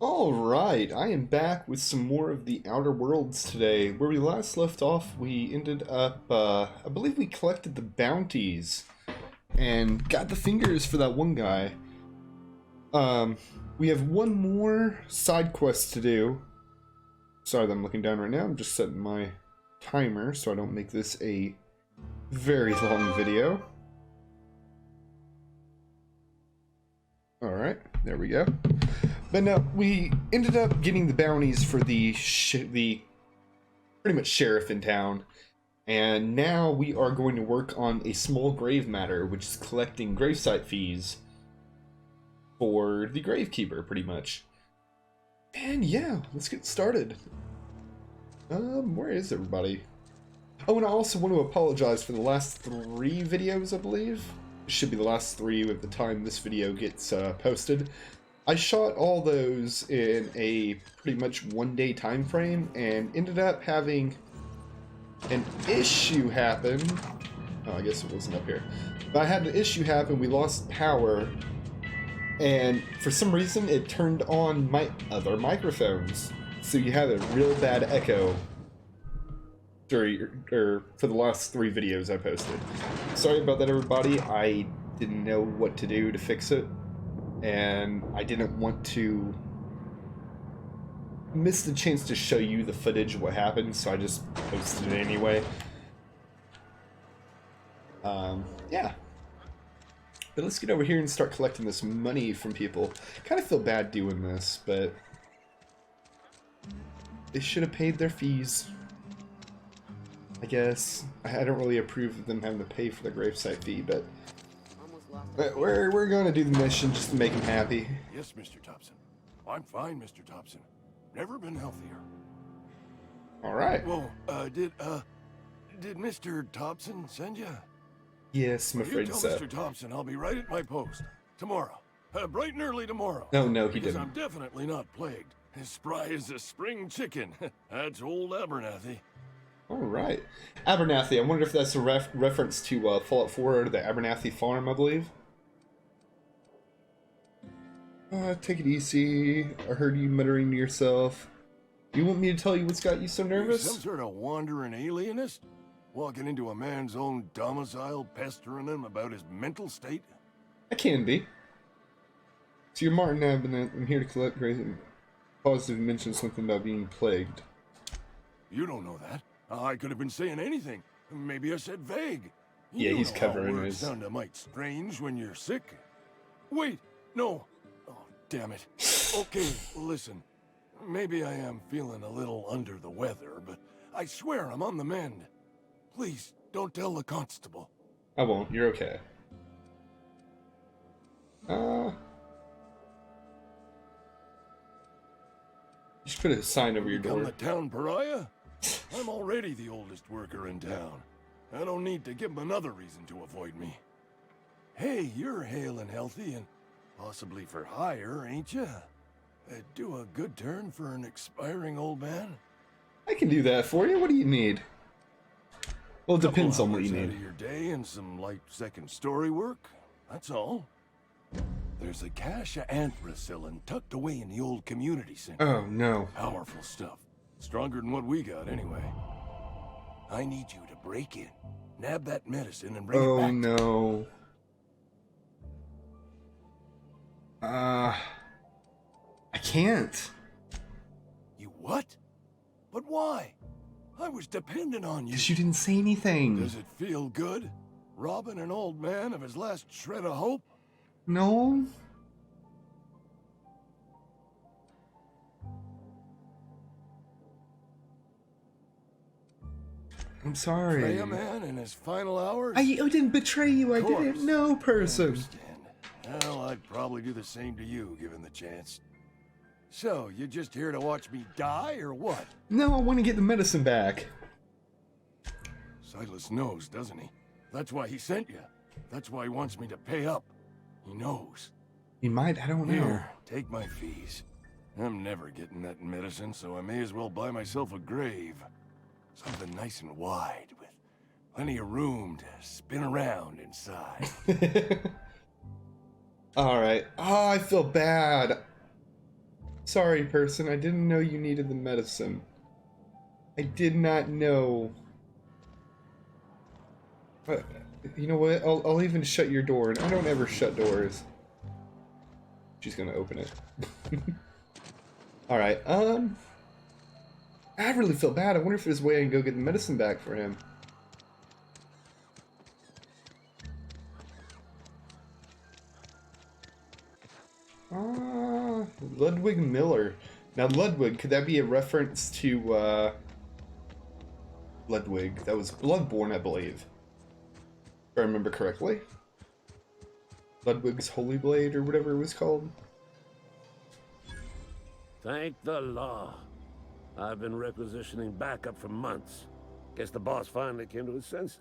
Alright, I am back with some more of the Outer Worlds today. Where we last left off, we ended up, I believe we collected the bounties and got the fingers for that one guy. We have one more side quest to do. Sorry that I'm looking down right now, I'm just setting my timer so I don't make this a very long video. Alright, there we go. But no, we ended up getting the bounties for the pretty much sheriff in town, and now we are going to work on a small grave matter, which is collecting gravesite fees for the gravekeeper, pretty much. And yeah, let's get started. Where is everybody? Oh, and I also want to apologize for the last 3 videos, I believe. It should be the last 3 at the time this video gets posted. I shot all those in a pretty much one-day time frame and ended up having an issue happen. Oh, I guess it wasn't up here. But I had an issue happen, we lost power, and for some reason it turned on my other microphones. So you had a real bad echo for the last 3 videos I posted. Sorry about that, everybody. I didn't know what to do to fix it, and I didn't want to miss the chance to show you the footage of what happened, so I just posted it anyway. Yeah. But let's get over here and start collecting this money from people. Kind of feel bad doing this, but they should have paid their fees, I guess. I don't really approve of them having to pay for the gravesite fee, but we're going to do the mission just to make him happy. Yes, Mr. Thompson. I'm fine, Mr. Thompson. Never been healthier. All right. Well, did Mr. Thompson send you? Yes, I'm afraid you so. tell Mr. Thompson I'll be right at my post tomorrow. Bright and early tomorrow. No, he because didn't. I'm definitely not plagued. As spry as a spring chicken. That's old Abernathy. All right. Abernathy, I wonder if that's a reference to Fallout 4 or the Abernathy farm, I believe. Take it easy. I heard you muttering to yourself. You want me to tell you what's got you so nervous? Some sort of wandering alienist? Walking into a man's own domicile, pestering him about his mental state? I can be. So you're Martin Abernathy. I'm here to collect positive mention something about being plagued. You don't know that. I could have been saying anything. Maybe I said vague. Yeah, You he's know covering how words his... sound a mite strange when you're sick. Wait, no. Oh, damn it. Okay, listen. Maybe I am feeling a little under the weather, but I swear I'm on the mend. Please, don't tell the constable. I won't. You're okay. You should put a sign over your Become door. the town pariah? I'm already the oldest worker in town. I don't need to give him another reason to avoid me. Hey, you're hale and healthy and possibly for hire, ain't ya? Do a good turn for an expiring old man? I can do that for you. What do you need? Well, it depends on what you Couple hours need. out of your day and some light second story work. That's all. There's a cache of anthracillin tucked away in the old community center. Oh, no. Powerful stuff. Stronger than what we got, anyway. I need you to break in, nab that medicine, and bring it back. Oh, no. I can't. You what? But why? I was dependent on you. Because you didn't say anything. Does it feel good? Robbing an old man of his last shred of hope? No. I'm sorry. Betray a man in his final hours? I didn't betray you. I didn't know, I person. understand. Well, I'd probably do the same to you, given the chance. So, you just here to watch me die, or what? No, I want to get the medicine back. Silas knows, doesn't he? That's why he sent you. That's why he wants me to pay up. He knows. He might. I don't know. Here, take my fees. I'm never getting that medicine, so I may as well buy myself a grave. Something nice and wide, with plenty of room to spin around inside. Alright. Oh, I feel bad. Sorry, person. I didn't know you needed the medicine. I did not know. But, you know what? I'll even shut your door, and I don't ever shut doors. She's gonna open it. Alright, I really feel bad. I wonder if there's a way I can go get the medicine back for him. Ludwig Miller. Now, Ludwig, could that be a reference to, Ludwig? That was Bloodborne, I believe. If I remember correctly. Ludwig's Holy Blade, or whatever it was called. Thank the law. I've been requisitioning backup for months. Guess the boss finally came to his senses.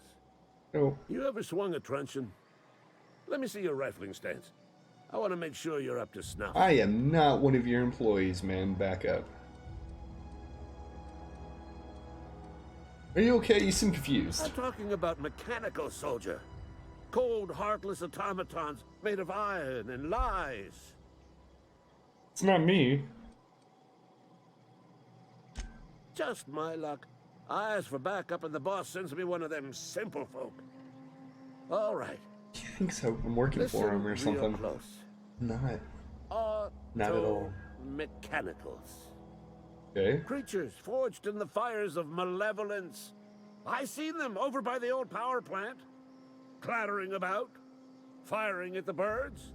Oh. You ever swung a truncheon? Let me see your rifling stance. I want to make sure you're up to snuff. I am not one of your employees, man. Back up. Are you okay? You seem confused. I'm talking about mechanical soldier. Cold, heartless automatons made of iron and lies. It's not me. Just my luck. I ask for backup and the boss sends me one of them simple folk. All right. I think so. I'm working for him or something. Close. Not at all. Mechanicals. Okay. Creatures forged in the fires of malevolence. I seen them over by the old power plant. Clattering about. Firing at the birds.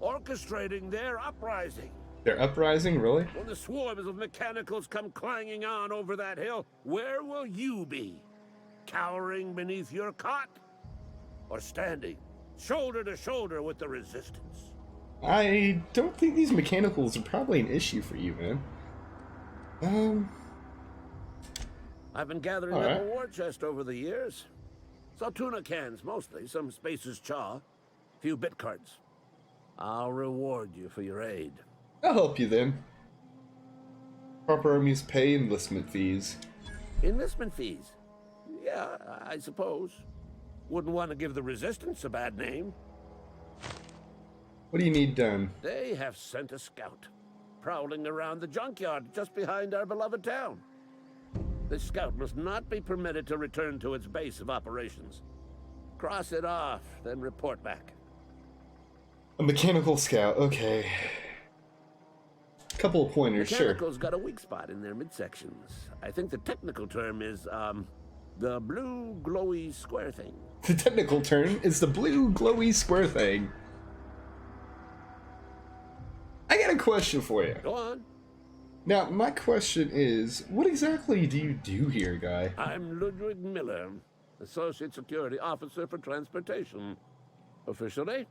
Orchestrating their uprising. They're uprising, really? When the swarms of mechanicals come clanging on over that hill, where will you be? Cowering beneath your cot? Or standing, shoulder to shoulder with the resistance? I don't think these mechanicals are probably an issue for you, man. I've been gathering up a war chest over the years. Saw tuna cans, mostly, some Spacer's chaw, few bit cards. I'll reward you for your aid. I'll help you then. Proper armies pay enlistment fees. Enlistment fees? Yeah, I suppose. Wouldn't want to give the resistance a bad name. What do you need done? They have sent a scout, prowling around the junkyard just behind our beloved town. This scout must not be permitted to return to its base of operations. Cross it off, then report back. A mechanical scout, okay. Couple of pointers, sure. Mechanicals got a weak spot in their midsections. I think the technical term is, the blue glowy square thing. The technical term is the blue glowy square thing. I got a question for you. Go on. Now, my question is, what exactly do you do here, guy? I'm Ludwig Miller, Associate Security Officer for Transportation. Officially?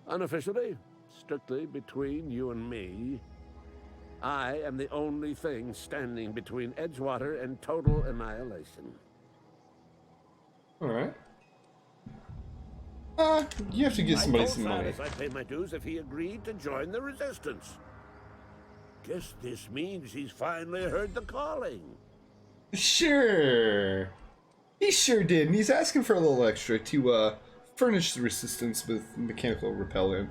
Unofficially? Strictly between you and me, I am the only thing standing between Edgewater and total annihilation. Alright. You have to give somebody some money. Silas I'd pay my dues if he agreed to join the resistance. Guess this means he's finally heard the calling. Sure. He sure did, and he's asking for a little extra to, furnish the resistance with mechanical repellent.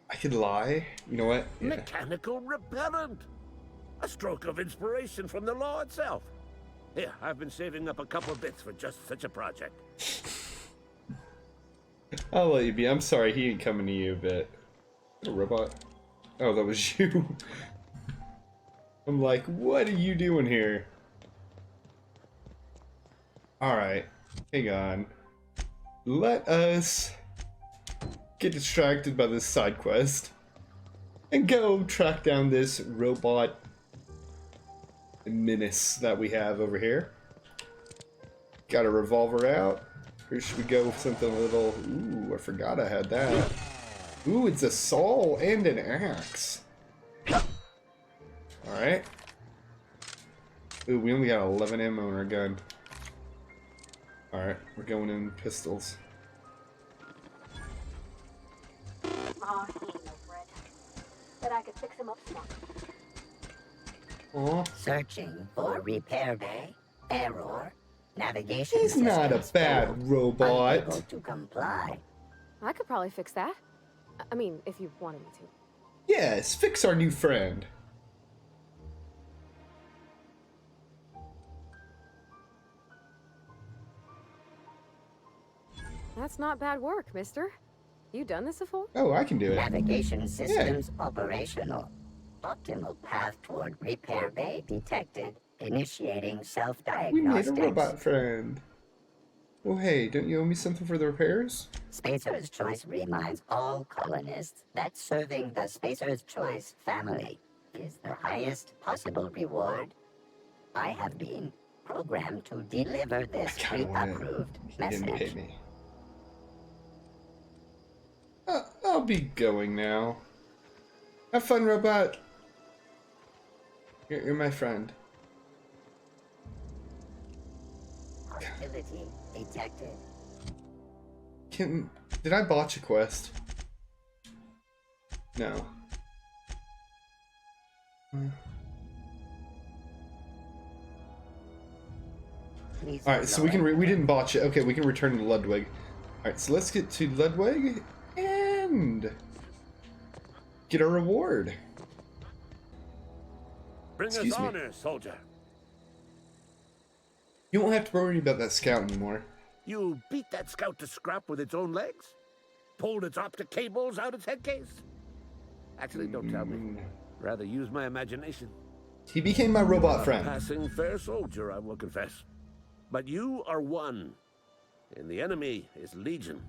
I could lie. You know what? Yeah. Mechanical repellent! A stroke of inspiration from the law itself. Here, I've been saving up a couple bits for just such a project. I'll let you be. I'm sorry he ain't coming to you, but... A robot? Oh, that was you. I'm like, what are you doing here? Alright. Hang on. Let us get distracted by this side quest and go track down this robot menace that we have over here. Got a revolver out. Or should we go with something a little... Ooh, I forgot I had that. Ooh, it's a saw and an axe. Alright. Ooh, we only got 11 ammo in our gun. Alright, we're going in pistols. Aw, he ain't no bread. But I could fix him up smart. Aw. Searching for repair bay. Error. Navigation He's not a systems bad failed, robot. unable to comply. I could probably fix that. I mean, if you wanted me to. Yes, fix our new friend. That's not bad work, mister. You done this before? Oh, I can do it. Navigation systems operational. Optimal path toward repair bay detected. Initiating We self-diagnostics. made a robot friend. Oh, hey, don't you owe me something for the repairs? Spacer's Choice reminds all colonists that serving the Spacer's Choice family is the highest possible reward. I have been programmed to deliver this I kinda wanna- pre-approved He didn't pay message. me. I'll be going now. Have fun, robot. You're my friend. Hostility detected. Did I botch a quest? No. Please Alright, so we didn't botch it. Okay, we can return to Ludwig. Alright, so let's get to Ludwig and get our reward. Bring us Excuse me. honor, soldier. You won't have to worry about that scout anymore. You beat that scout to scrap with its own legs? Pulled its optic cables out its head case? Actually, don't tell me. Rather use my imagination. He became my robot A friend. passing fair soldier, I will confess. But you are one, and the enemy is legion.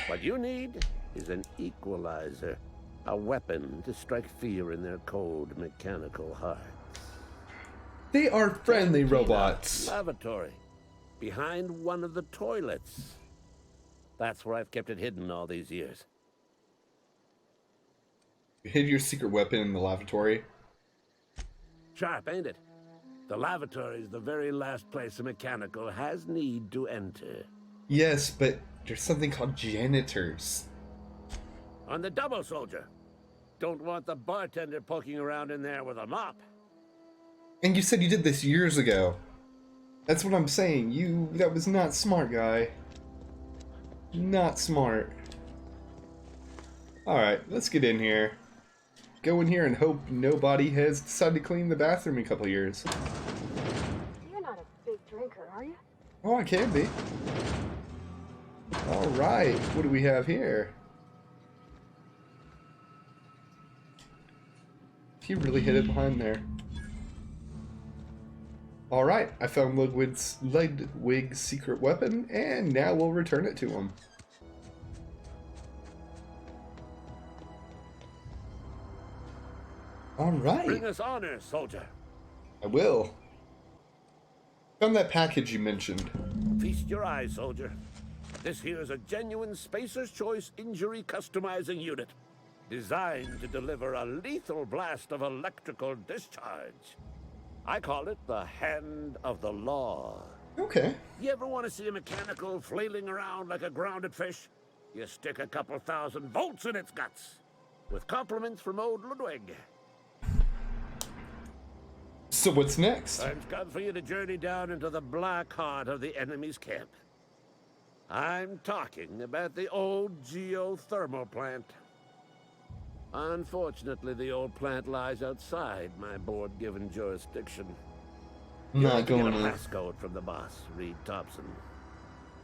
What you need is an equalizer, a weapon to strike fear in their cold mechanical hearts. They are friendly Cantina, robots. Lavatory, behind one of the toilets. That's where I've kept it hidden all these years. You hid your secret weapon in the lavatory. Sharp, ain't it? The lavatory is the very last place a mechanical has need to enter. Yes, but there's something called janitors. On the double, soldier. Don't want the bartender poking around in there with a mop. And you said you did this years ago. That's what I'm saying. That was not smart, guy. Not smart. Alright, let's get in here. Go in here and hope nobody has decided to clean the bathroom in a couple years. You're not a big drinker, are you? Oh, I can be. Alright, what do we have here? He really hid it behind there. Alright, I found Ludwig's secret weapon, and now we'll return it to him. Alright, Bring us honor, soldier. I will. Found that package you mentioned. Feast your eyes, soldier. This here is a genuine Spacer's Choice injury customizing unit, designed to deliver a lethal blast of electrical discharge. I call it the Hand of the Law. Okay. You ever want to see a mechanical flailing around like a grounded fish? You stick a couple thousand volts in its guts. With compliments from old Ludwig. So what's next? Time's come for you to journey down into the black heart of the enemy's camp. I'm talking about the old geothermal plant. Unfortunately, the old plant lies outside my board-given jurisdiction. You'll have Not to get going a to. passcode from the boss, Reed Thompson.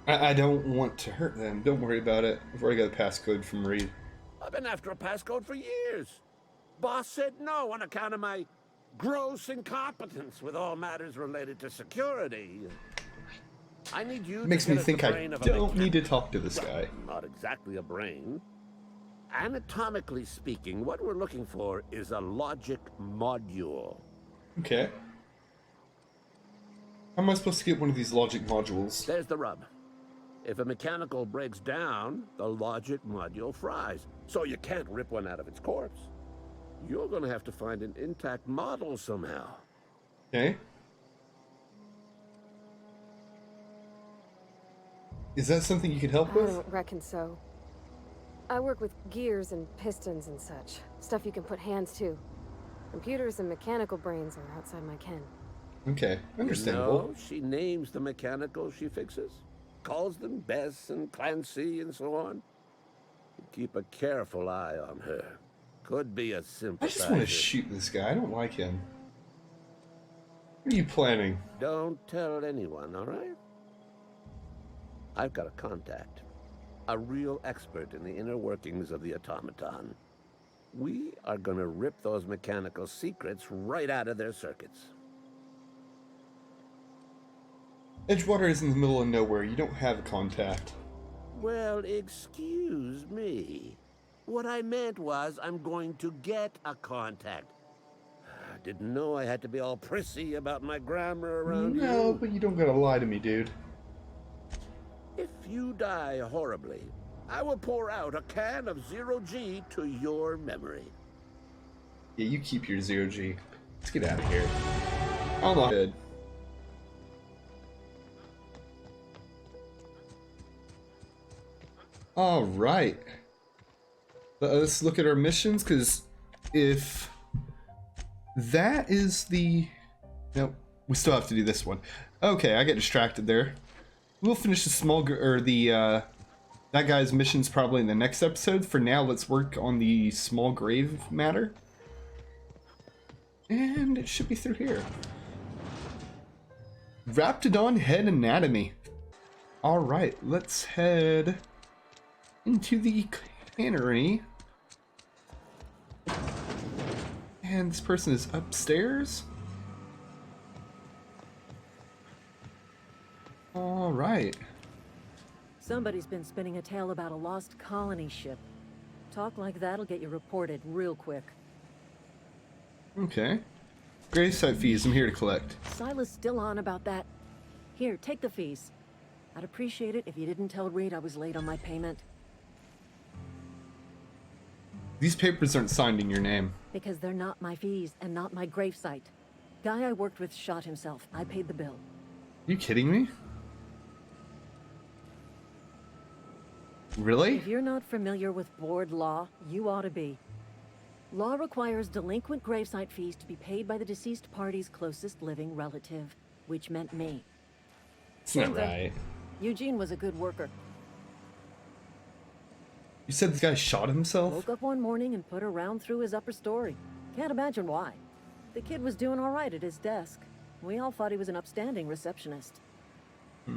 I don't want to hurt them. Don't worry about it. I've already got a passcode from Reed. I've been after a passcode for years. Boss said no on account of my gross incompetence with all matters related to security. I need you Makes to me get us think the I brain of a don't need to mechanic. talk to this Well, guy. not exactly a brain. Anatomically speaking, what we're looking for is a logic module. Okay. How am I supposed to get one of these logic modules? There's the rub. If a mechanical breaks down, the logic module fries. So you can't rip one out of its corpse. You're gonna have to find an intact model somehow. Okay. Is that something you can help I with? don't reckon so. I work with gears and pistons and such. Stuff you can put hands to. Computers and mechanical brains are outside my ken. Okay, understandable. No, she names the mechanicals she fixes, calls them Bess and Clancy and so on. You keep a careful eye on her. Could be a I sympathizer. just want to shoot this guy. I don't like him. What are you planning? Don't tell anyone, all right? I've got a contact. A real expert in the inner workings of the automaton. We are gonna rip those mechanical secrets right out of their circuits. Edgewater is in the middle of nowhere. You don't have a contact. Well, excuse me. What I meant was I'm going to get a contact. I didn't know I had to be all prissy about my grammar around No, you. but you don't gotta lie to me, dude. If you die horribly, I will pour out a can of 0G to your memory. Yeah, you keep your 0G. Let's get out of here. I'm not good. Alright. Let's look at our missions, because if that is the... Nope, we still have to do this one. Okay, I get distracted there. We'll finish the that guy's missions probably in the next episode. For now, let's work on the small grave matter. And it should be through here. Raptidon head anatomy. Alright, let's head into the cannery. And this person is upstairs. Alright. Somebody's been spinning a tale about a lost colony ship. Talk like that'll get you reported real quick. Okay. Gravesite fees, I'm here to collect. Silas still on about that. Here, take the fees. I'd appreciate it if you didn't tell Reed I was late on my payment. These papers aren't signed in your name. Because they're not my fees and not my gravesite. Guy I worked with shot himself. I paid the bill. Are you kidding me? Really? If you're not familiar with board law, you ought to be. Law requires delinquent gravesite fees to be paid by the deceased party's closest living relative, which meant me. It's not Same thing. right. Eugene was a good worker. You said this guy shot himself? Woke up one morning and put a round through his upper story. Can't imagine why. The kid was doing all right at his desk. We all thought he was an upstanding receptionist.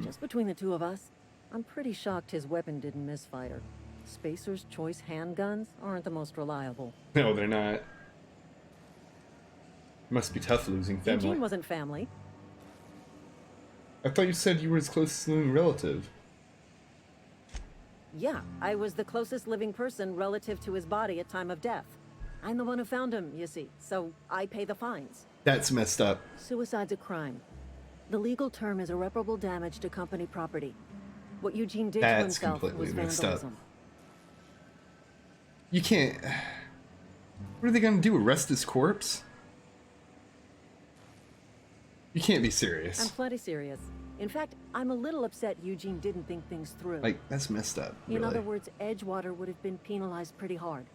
Just between the two of us, I'm pretty shocked his weapon didn't misfire. Spacer's Choice handguns aren't the most reliable. No, they're not. Must be tough losing family. Eugene wasn't family. I thought you said you were his closest living relative. Yeah, I was the closest living person relative to his body at time of death. I'm the one who found him, you see, so I pay the fines. That's messed up. Suicide's a crime. The legal term is irreparable damage to company property. What Eugene did to That's himself completely was messed up. vandalism. You can't... What are they gonna do, arrest his corpse? You can't be I'm serious. plenty serious. In fact, I'm a little upset Eugene didn't think things through. Like, that's messed up, In really. other words, Edgewater would have been penalized pretty hard.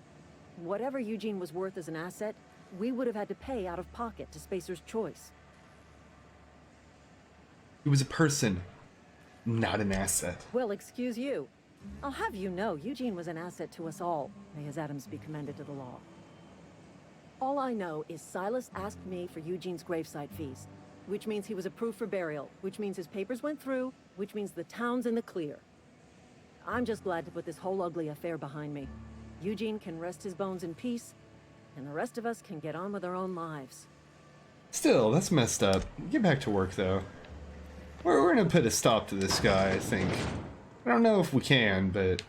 Whatever Eugene was worth as an asset, we would have had to pay out of pocket to Spacer's Choice. He was a person, not an asset. Well, excuse you. I'll have you know, Eugene was an asset to us all. May his atoms be commended to the law. All I know is Silas asked me for Eugene's gravesite fees, which means he was approved for burial, which means his papers went through, which means the town's in the clear. I'm just glad to put this whole ugly affair behind me. Eugene can rest his bones in peace, and the rest of us can get on with our own lives. Still, that's messed up. Get back to work, though. We're gonna put a stop to this guy, I think. I don't know if we can, but...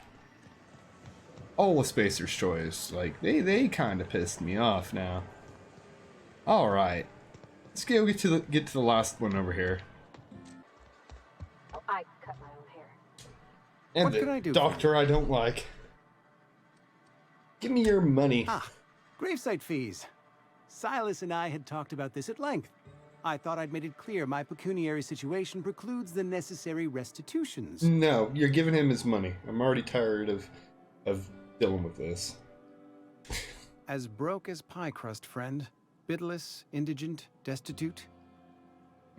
All with Spacer's Choice. Like, they kind of pissed me off now. Alright. Let's go get to the last one over here. Oh, I cut my own hair. And What the can I do for doctor I don't like. Give me your money. Gravesite fees. Silas and I had talked about this at length. I thought I'd made it clear my pecuniary situation precludes the necessary restitutions. No, you're giving him his money. I'm already tired of dealing with this. As broke as pie crust, friend. Bidless, indigent, destitute.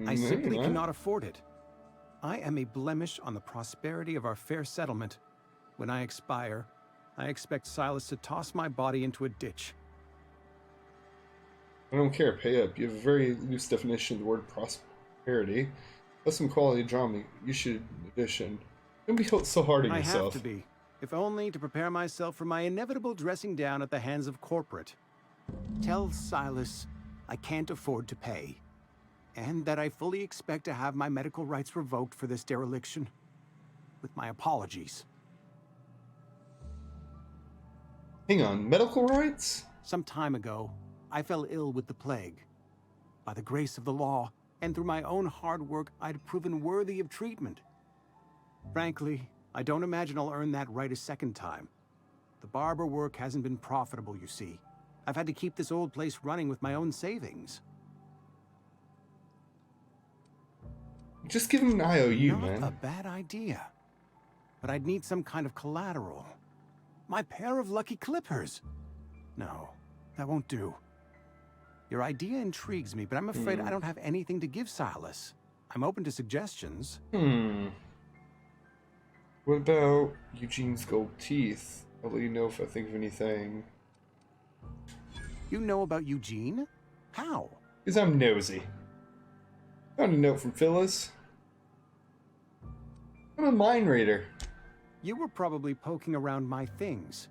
I simply Yeah. cannot afford it. I am a blemish on the prosperity of our fair settlement. When I expire, I expect Silas to toss my body into a ditch. I don't care, pay up. You have a very loose definition of the word prosperity. That's some quality drama you should audition. Don't be so hard on I yourself. have to be, if only to prepare myself for my inevitable dressing down at the hands of corporate. Tell Silas I can't afford to pay, and that I fully expect to have my medical rights revoked for this dereliction. With my apologies. Hang on, medical rights? Some time ago, I fell ill with the plague. By the grace of the law, and through my own hard work, I'd proven worthy of treatment. Frankly, I don't imagine I'll earn that right a second time. The barber work hasn't been profitable, you see. I've had to keep this old place running with my own savings. Just give him an IOU, Not man. a bad idea. But I'd need some kind of collateral. My pair of lucky clippers. No, that won't do. Your idea intrigues me, but I'm afraid I don't have anything to give Silas. I'm open to suggestions. What about Eugene's gold teeth? I'll let you know if I think of anything. You know about Eugene? How? Because I'm nosy. Found a note from Phyllis. I'm a mind reader. You were probably poking around my things.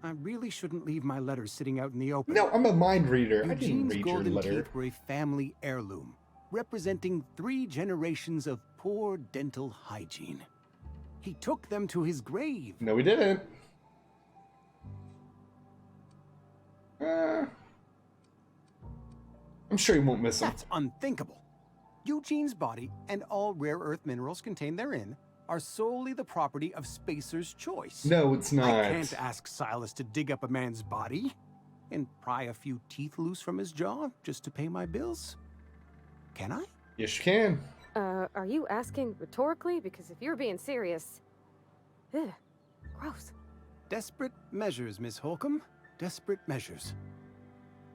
I really shouldn't leave my letters sitting out in the open. No, I'm a mind reader. I didn't Eugene's read your golden letter. teeth were a family heirloom, representing 3 generations of poor dental hygiene. He took them to his grave. No, we didn't. I'm sure he won't miss them. That's unthinkable. Eugene's body and all rare earth minerals contained therein are solely the property of Spacer's choice. No, it's not. I can't ask Silas to dig up a man's body and pry a few teeth loose from his jaw just to pay my bills. Can I? Yes, you can. Are you asking rhetorically? Because if you're being serious... Ugh, gross. Desperate measures, Miss Holcomb. Desperate measures.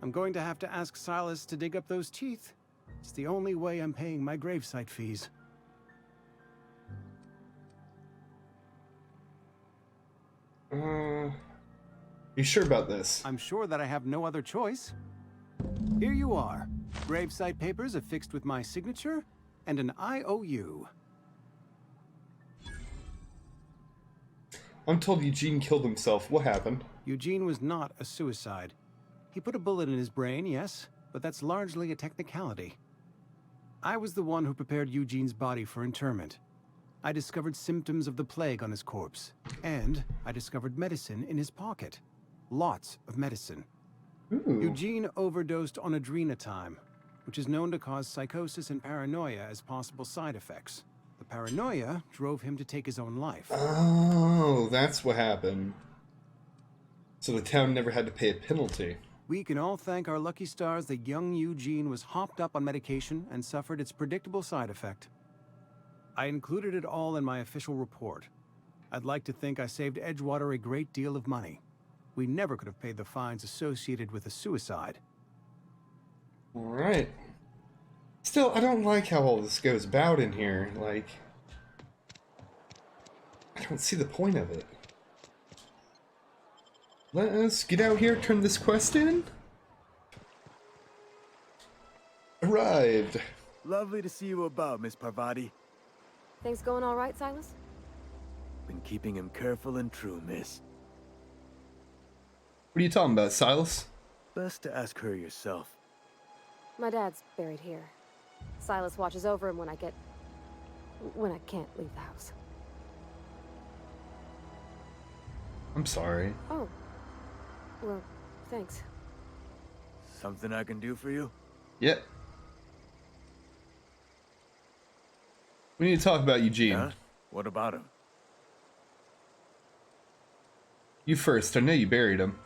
I'm going to have to ask Silas to dig up those teeth. It's the only way I'm paying my gravesite fees. You sure about this? I'm sure that I have no other choice. Here you are. Gravesite papers affixed with my signature and an IOU. I'm told Eugene killed himself. What happened? Eugene was not a suicide. He put a bullet in his brain, yes, but that's largely a technicality. I was the one who prepared Eugene's body for interment. I discovered symptoms of the plague on his corpse, and I discovered medicine in his pocket. Lots of medicine. Ooh. Eugene overdosed on adrenatime, which is known to cause psychosis and paranoia as possible side effects. The paranoia drove him to take his own life. Oh, that's what happened. So the town never had to pay a penalty. We can all thank our lucky stars that young Eugene was hopped up on medication and suffered its predictable side effect. I included it all in my official report. I'd like to think I saved Edgewater a great deal of money. We never could have paid the fines associated with a suicide. Alright. Still, I don't like how all this goes about in here. Like, I don't see the point of it. Let us get out here, turn this quest in. Arrived. Lovely to see you about, Miss Parvati. Things going all right, Silas? Been keeping him careful and true, miss. What are you talking about, Silas? Best to ask her yourself. My dad's buried here. Silas watches over him when I can't leave the house. I'm sorry. Oh. Well, thanks. Something I can do for you? Yep. We need to talk about Eugene. Huh? What about him? You first. I know you buried him.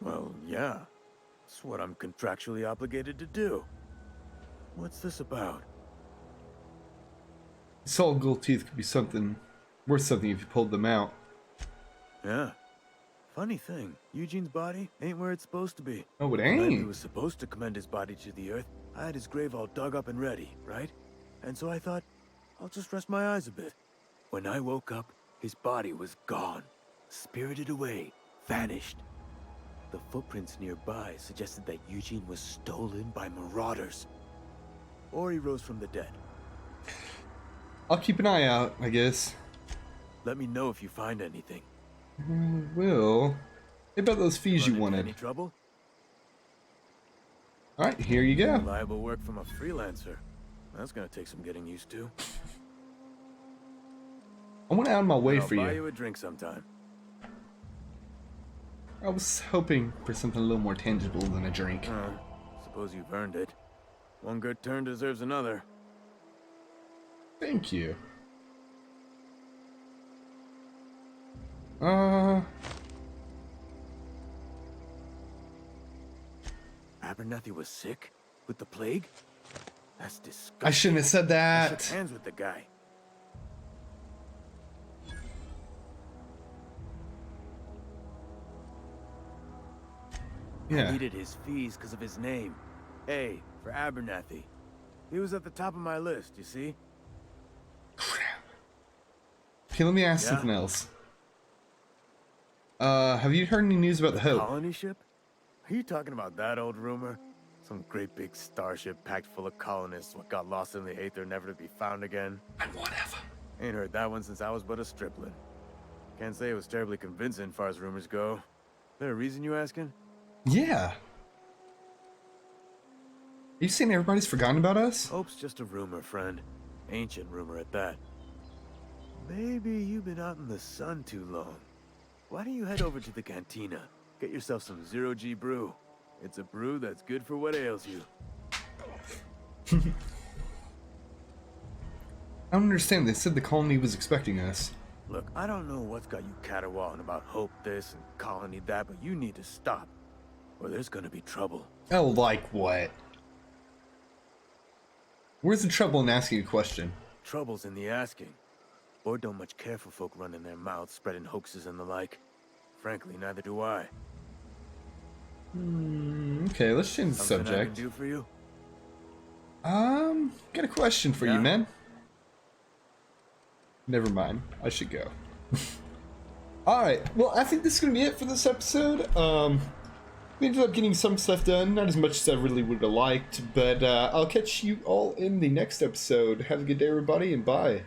Well, yeah. It's what I'm contractually obligated to do. What's this about? Solid gold teeth could be something worth something if you pulled them out. Yeah. Funny thing, Eugene's body ain't where it's supposed to be. Oh, it When he ain't. was supposed to commend his body to the earth, I had his grave all dug up and ready, right? And so I thought, I'll just rest my eyes a bit. When I woke up, his body was gone. Spirited away, vanished. The footprints nearby suggested that Eugene was stolen by marauders. Or he rose from the dead. I'll keep an eye out, I guess. Let me know if you find anything. Will. What about those fees you Run into wanted? any trouble? Alright, here you go. Reliable work from a freelancer. That's gonna take some getting used to. I went out of my way I'll for buy you. you a drink sometime. I was hoping for something a little more tangible than a drink. Suppose you've earned it. One good turn deserves another. Thank you. Abernathy was sick? With the plague? That's disgusting. I shouldn't have said I that. shook hands with the guy. I Yeah. needed his fees because of his name. A for Abernathy. He was at the top of my list, you see? Okay, let me ask Yeah? something else. Have you heard any news about the Hope? Colony ship? Are you talking about that old rumor? Some great big starship packed full of colonists what got lost in the aether never to be found again? And whatever. Ain't heard that one since I was but a stripling. Can't say it was terribly convincing far as rumors go. There a reason you asking? Yeah. Are you saying everybody's forgotten about us? Hope's just a rumor, friend. Ancient rumor at that. Maybe you've been out in the sun too long. Why don't you head over to the cantina? Get yourself some zero-G brew. It's a brew that's good for what ails you. I don't understand. They said the colony was expecting us. Look, I don't know what's got you caterwauling about Hope this and Colony that, but you need to stop. Or there's gonna be trouble. Oh, like what? Where's the trouble in asking a question? Trouble's in the asking. Board don't much care for folk running their mouths, spreading hoaxes and the like. Frankly, neither do I. Okay, let's change the Something I can subject. do for you? Got a question for you, Yeah? man. Never mind. I should go. Alright, well, I think this is going to be it for this episode. We ended up getting some stuff done, not as much as I really would have liked, but I'll catch you all in the next episode. Have a good day, everybody, and bye.